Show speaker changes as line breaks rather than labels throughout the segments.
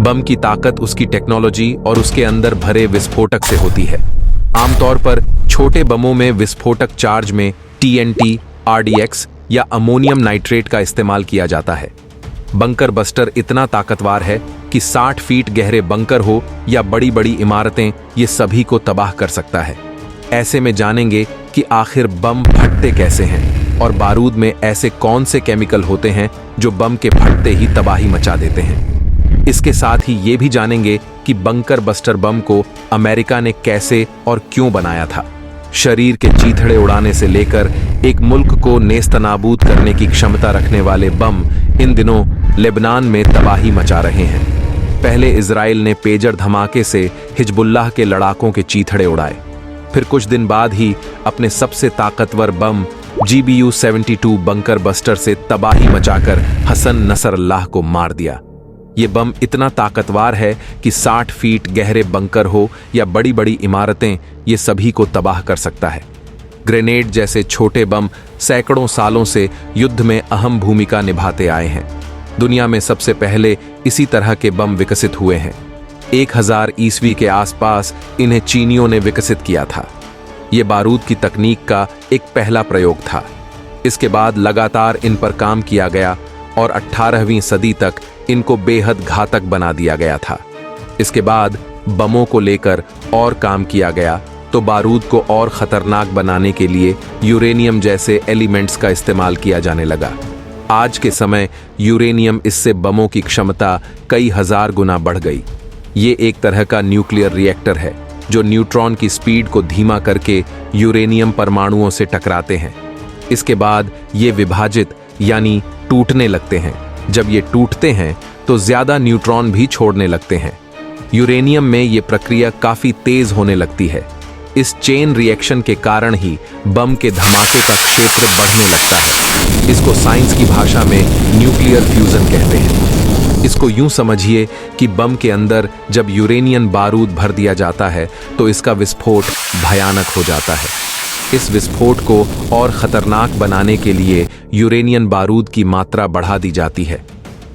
बम की ताकत उसकी टेक्नोलॉजी और उसके अंदर भरे विस्फोटक से होती है। आमतौर पर छोटे बमों में विस्फोटक चार्ज में TNT, RDX या अमोनियम नाइट्रेट का इस्तेमाल किया जाता है। बंकर बस्टर इतना ताकतवर है कि 60 फीट गहरे बंकर हो या बड़ी बड़ी इमारतें, ये सभी को तबाह कर सकता है। ऐसे में जानेंगे कि आखिर बम फटते कैसे हैं और बारूद में ऐसे कौन से केमिकल होते हैं जो बम के फटते ही तबाही मचा देते हैं। इसके साथ ही ये भी जानेंगे कि बंकर बस्टर बम को अमेरिका ने कैसे और क्यों बनाया था। शरीर के चीथड़े उड़ाने से लेकर एक मुल्क को नेस्तनाबूद करने की क्षमता रखने वाले बम इन दिनों लेबनान में तबाही मचा रहे हैं। पहले इजराइल ने पेजर धमाके से हिजबुल्लाह के लड़ाकों के चीथड़े उड़ाए, फिर कुछ दिन बाद ही अपने सबसे ताकतवर बम GBU 72 बंकर बस्टर से तबाही मचाकर हसन नसरल्लाह को मार दिया। ये बम इतना ताकतवर है कि 60 फीट गहरे बंकर हो या बड़ी बड़ी इमारतें, ये सभी को तबाह कर सकता है। ग्रेनेड जैसे छोटे बम सैकड़ों सालों से युद्ध में अहम भूमिका निभाते आए हैं। दुनिया में सबसे पहले इसी तरह के बम विकसित हुए हैं। 1000 ईस्वी के आसपास इन्हें चीनियों ने विकसित किया था। ये बारूद की तकनीक का एक पहला प्रयोग था। इसके बाद लगातार इन पर काम किया गया और 18वीं सदी तक इनको बेहद घातक बना दिया गया था। इसके बाद बमों को लेकर और काम किया गया तो बारूद को और खतरनाक बनाने के लिए यूरेनियम जैसे एलिमेंट्स का इस्तेमाल किया जाने लगा। आज के समय यूरेनियम इससे बमों की क्षमता कई हजार गुना बढ़ गई। ये एक तरह का न्यूक्लियर रिएक्टर है जो न्यूट्रॉन की स्पीड को धीमा करके यूरेनियम परमाणुओं से टकराते हैं। इसके बाद ये विभाजित यानी टूटने लगते हैं। जब ये टूटते हैं तो ज्यादा न्यूट्रॉन भी छोड़ने लगते हैं। यूरेनियम में ये प्रक्रिया काफी तेज होने लगती है। इस चेन रिएक्शन के कारण ही बम के धमाके का क्षेत्र बढ़ने लगता है। इसको साइंस की भाषा में न्यूक्लियर फ्यूजन कहते हैं। इसको यूं समझिए कि बम के अंदर जब यूरेनियम बारूद भर दिया जाता है तो इसका विस्फोट भयानक हो जाता है। इस विस्फोट को और खतरनाक बनाने के लिए यूरेनियम बारूद की मात्रा बढ़ा दी जाती है।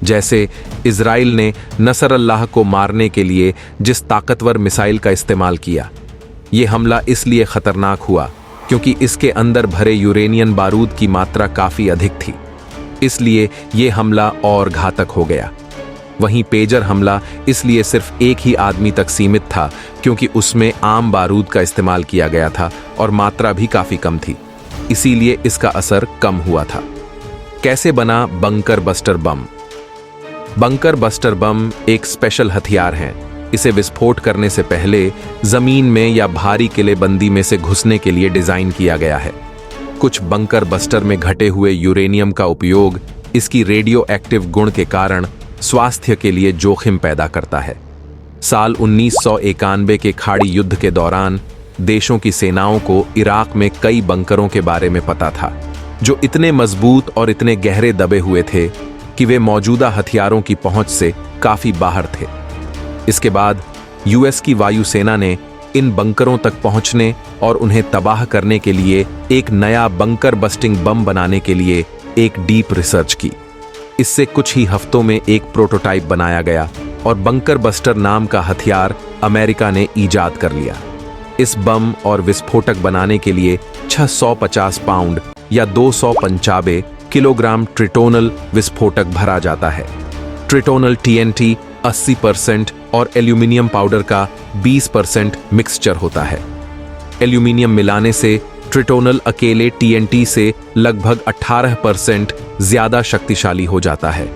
जैसे इजराइल ने नसरल्लाह को मारने के लिए जिस ताकतवर मिसाइल का इस्तेमाल किया। ये हमला इसलिए खतरनाक हुआ क्योंकि इसके अंदर भरे यूरेनियम बारूद की मात्रा काफी अधिक थी, इसलिए ये हमला और घातक हो गया। वहीं पेजर हमला इसलिए सिर्फ एक ही आदमी तक सीमित था क्योंकि उसमें आम बारूद का इस्तेमाल किया गया था और मात्रा भी काफी कम थी, इसीलिए इसका असर कम हुआ था। कैसे बना bunker buster bomb? Bunker buster bomb एक स्पेशल हथियार है। इसे विस्फोट करने से पहले जमीन में या भारी किलेबंदी में से घुसने के लिए डिजाइन किया गया है। कुछ बंकर बस्टर में घटे हुए यूरेनियम का उपयोग इसकी रेडियो एक्टिव गुण के कारण स्वास्थ्य के लिए जोखिम पैदा करता है। साल 1991 के खाड़ी युद्ध के दौरान देशों की सेनाओं को इराक में कई बंकरों के बारे में पता था जो इतने मजबूत और इतने गहरे दबे हुए थे कि वे मौजूदा हथियारों की पहुंच से काफी बाहर थे। इसके बाद US की वायुसेना ने इन बंकरों तक पहुंचने और उन्हें तबाह करने के लिए एक नया बंकर बस्टिंग बम बनाने के लिए एक डीप रिसर्च की। इससे कुछ ही हफ्तों में एक प्रोटोटाइप बनाया गया और बंकर बस्टर नाम का हथियार अमेरिका ने ईजाद कर लिया। इस बम और विस्फोटक बनाने के लिए 650 पाउंड या 295 किलोग्राम ट्रिटोनल विस्फोटक भरा जाता है। ट्रिटोनल TNT 80% और एल्यूमिनियम पाउडर का 20% मिक्सचर होता है। एल्यूमिनियम मिलाने से ट्रिटोनल अकेले TNT से लगभग 18% ज्यादा शक्तिशाली हो जाता है।